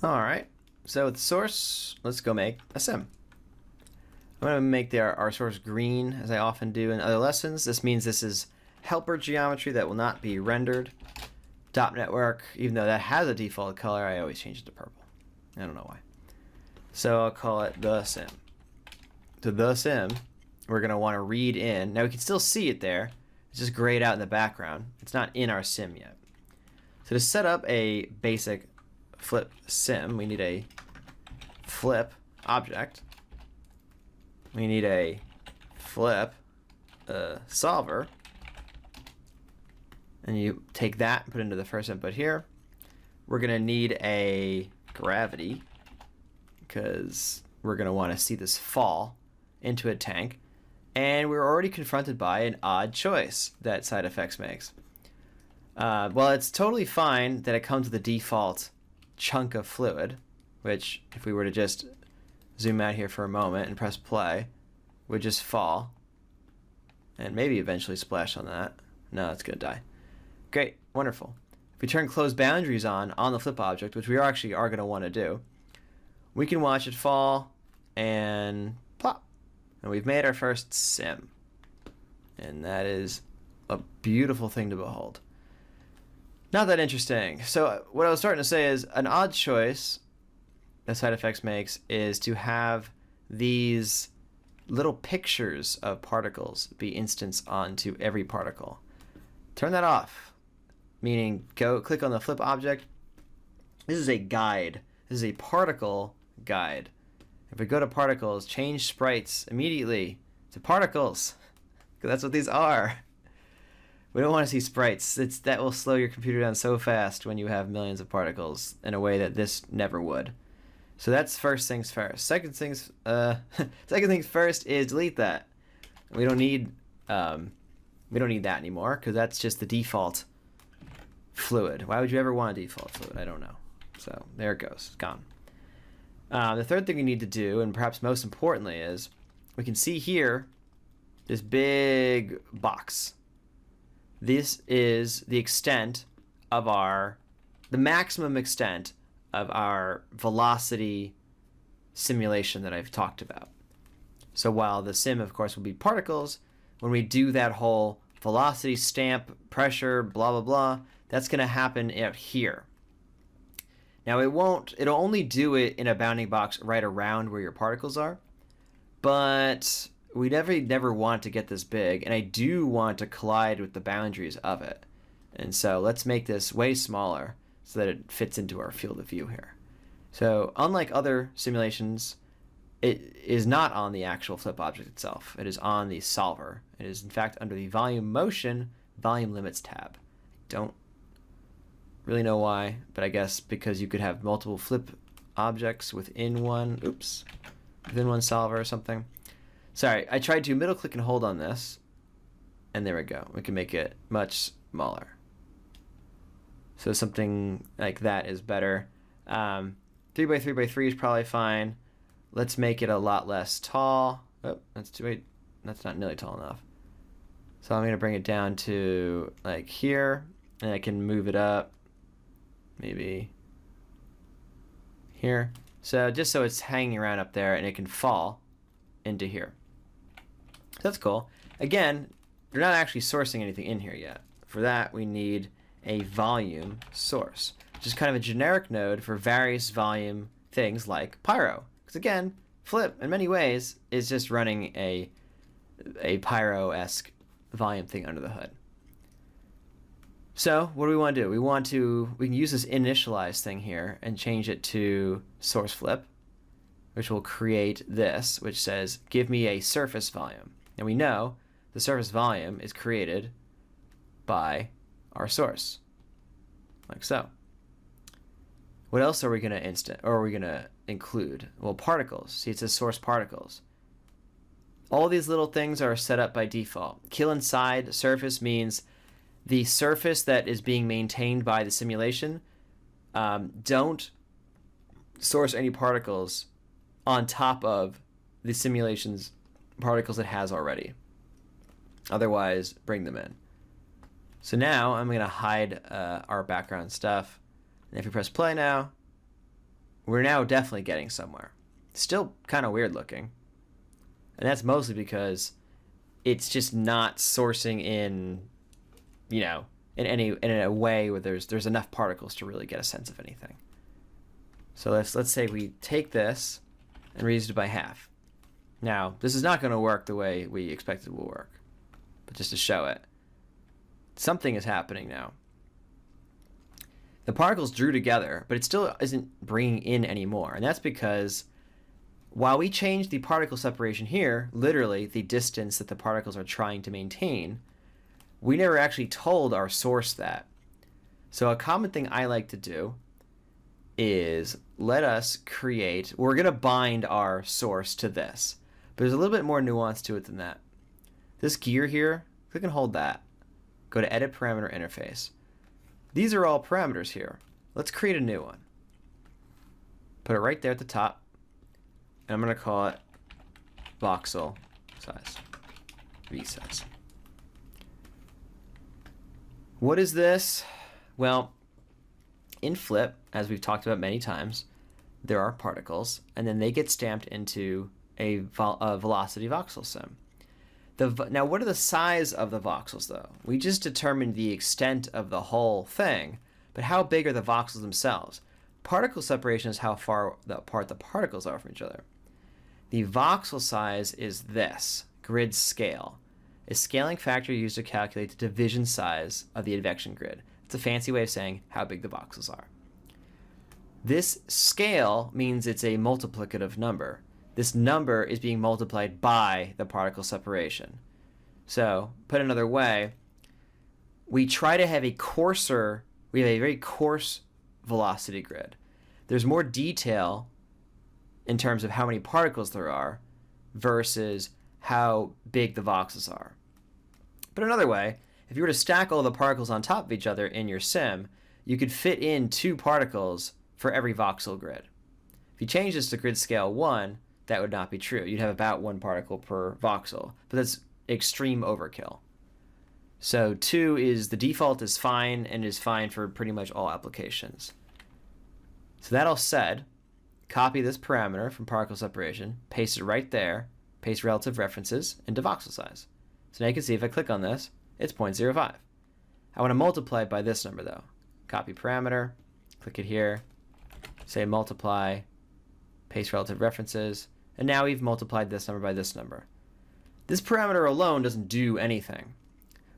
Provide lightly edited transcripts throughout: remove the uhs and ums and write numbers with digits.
All right. So with source, let's go make a sim. I'm going to make our source green, as I often do in other lessons. This means this is helper geometry that will not be rendered. Dot network, even though that has a default color, I always change it to purple. I don't know why. So I'll call it the sim. So the sim, we're going to want to read in. Now we can still see it there. It's just grayed out in the background. It's not in our sim yet. So to set up a basic flip sim, we need a flip object. We need a flip solver. And you take that and put it into the first input here. We're going to need a gravity because we're going to want to see this fall into a tank. And we're already confronted by an odd choice that side effects makes. Well, it's totally fine that it comes with a default chunk of fluid, which if we were to just zoom out here for a moment and press play, would just fall and maybe eventually splash on that. No, it's going to die. Great, wonderful. If we turn closed boundaries on the flip object, which we actually are going to want to do, we can watch it fall and plop. And we've made our first sim. And that is a beautiful thing to behold. Not that interesting. So what I was starting to say is an odd choice that side effects makes is to have these little pictures of particles be instanced onto every particle. Turn that off. Meaning go click on the flip object. This is a guide. This is a particle guide. If we go to particles, change sprites immediately to particles. Because that's what these are. We don't want to see sprites. That will slow your computer down so fast when you have millions of particles in a way that this never would. So that's first things first. Second things first is delete that. We don't need that anymore because that's just the default fluid. Why would you ever want a default fluid? I don't know. So there it goes. It's gone. The third thing we need to do, and perhaps most importantly, is we can see here this big box. This is the extent of the maximum extent of our velocity simulation that I've talked about. So while the sim, of course, will be particles, when we do that whole velocity stamp, pressure, blah, blah, blah, that's going to happen out here. Now it'll only do it in a bounding box right around where your particles are, but we never want to get this big, and I do want to collide with the boundaries of it. And so let's make this way smaller so that it fits into our field of view here. So unlike other simulations, it is not on the actual flip object itself. It is on the solver. It is in fact under the volume motion volume limits tab. I don't really know why, but I guess because you could have multiple flip objects within one solver or something. Sorry, I tried to middle click and hold on this, and there we go. We can make it much smaller. So something like that is better. 3x3x3 is probably fine. Let's make it a lot less tall. Oh, that's not nearly tall enough. So I'm gonna bring it down to like here, and I can move it up, maybe here. So just so it's hanging around up there and it can fall into here. That's cool. Again, we're not actually sourcing anything in here yet. For that, we need a volume source, which is kind of a generic node for various volume things like Pyro. Because again, Flip, in many ways, is just running a Pyro-esque volume thing under the hood. So what do we want to do? We can use this initialize thing here and change it to source flip, which will create this, which says, give me a surface volume. And we know the surface volume is created by our source, like so. What else are we going to include? Well, particles. See, it says source particles. All these little things are set up by default. Kill inside surface means the surface that is being maintained by the simulation. Don't source any particles on top of the simulation's particles it has already. Otherwise, bring them in. So now I'm going to hide our background stuff. And if we press play now, we're now definitely getting somewhere. Still kind of weird looking. And that's mostly because it's just not sourcing in, you know, in a way where there's enough particles to really get a sense of anything. So let's say we take this and reduce it by half. Now, this is not going to work the way we expected it will work. But just to show it, something is happening now. The particles drew together, but it still isn't bringing in any more. And that's because while we changed the particle separation here, literally the distance that the particles are trying to maintain, we never actually told our source that. So a common thing I like to do is let us create, we're going to bind our source to this. But there's a little bit more nuance to it than that. This gear here, click and hold that. Go to Edit Parameter Interface. These are all parameters here. Let's create a new one. Put it right there at the top. And I'm going to call it voxel size, vsize. What is this? Well, in Flip, as we've talked about many times, there are particles, and then they get stamped into a velocity voxel sim. Now, what are the size of the voxels, though? We just determined the extent of the whole thing, but how big are the voxels themselves? Particle separation is how far apart the particles are from each other. The voxel size is this, grid scale, a scaling factor used to calculate the division size of the advection grid. It's a fancy way of saying how big the voxels are. This scale means it's a multiplicative number. This number is being multiplied by the particle separation. So, put another way, we try to have a coarser, we have a very coarse velocity grid. There's more detail in terms of how many particles there are versus how big the voxels are. But another way, if you were to stack all the particles on top of each other in your sim, you could fit in 2 particles for every voxel grid. If you change this to grid scale 1, that would not be true. You'd have about 1 particle per voxel, but that's extreme overkill. So 2 is the default is fine and is fine for pretty much all applications. So that all said, copy this parameter from particle separation, paste it right there, paste relative references into voxel size. So now you can see if I click on this, it's 0.05. I want to multiply it by this number though. Copy parameter, click it here, say multiply, paste relative references, and now we've multiplied this number by this number. This parameter alone doesn't do anything,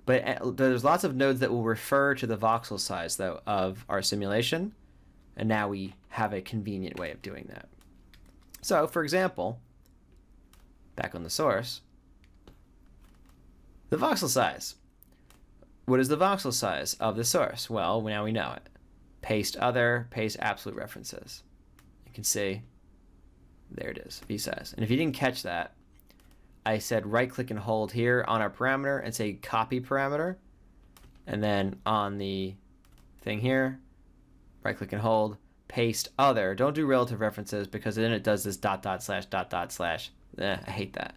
but there's lots of nodes that will refer to the voxel size though of our simulation, and now we have a convenient way of doing that. So for example, back on the source, the voxel size. What is the voxel size of the source? Well, now we know it. Paste other, paste absolute references. You can see, there it is, vsize. And if you didn't catch that, I said right click and hold here on our parameter and say copy parameter. And then on the thing here, right click and hold, paste other. Don't do relative references because then it does this dot dot slash dot dot slash. I hate that.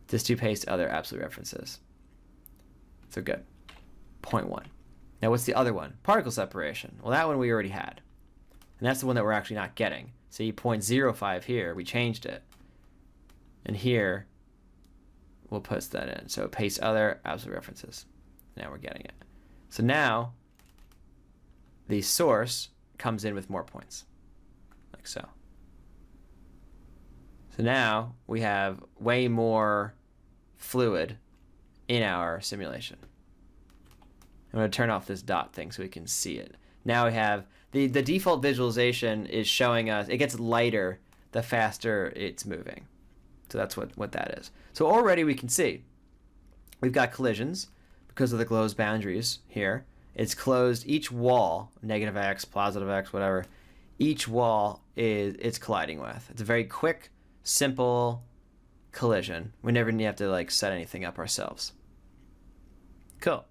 Just do paste other absolute references. So good. 0.1. Now what's the other one? Particle separation. Well, that one we already had. And that's the one that we're actually not getting. See, 0.05 here, we changed it. And here, we'll post that in. So paste other absolute references. Now we're getting it. So now, the source comes in with more points, like so. So now we have way more fluid in our simulation. I'm going to turn off this dot thing so we can see it. Now we have the default visualization is showing us, it gets lighter the faster it's moving. So that's what that is. So already we can see we've got collisions because of the closed boundaries here. It's closed each wall, negative x, positive x, whatever. Each wall it's colliding with. It's a very quick, simple collision. We never have to like set anything up ourselves. Cool.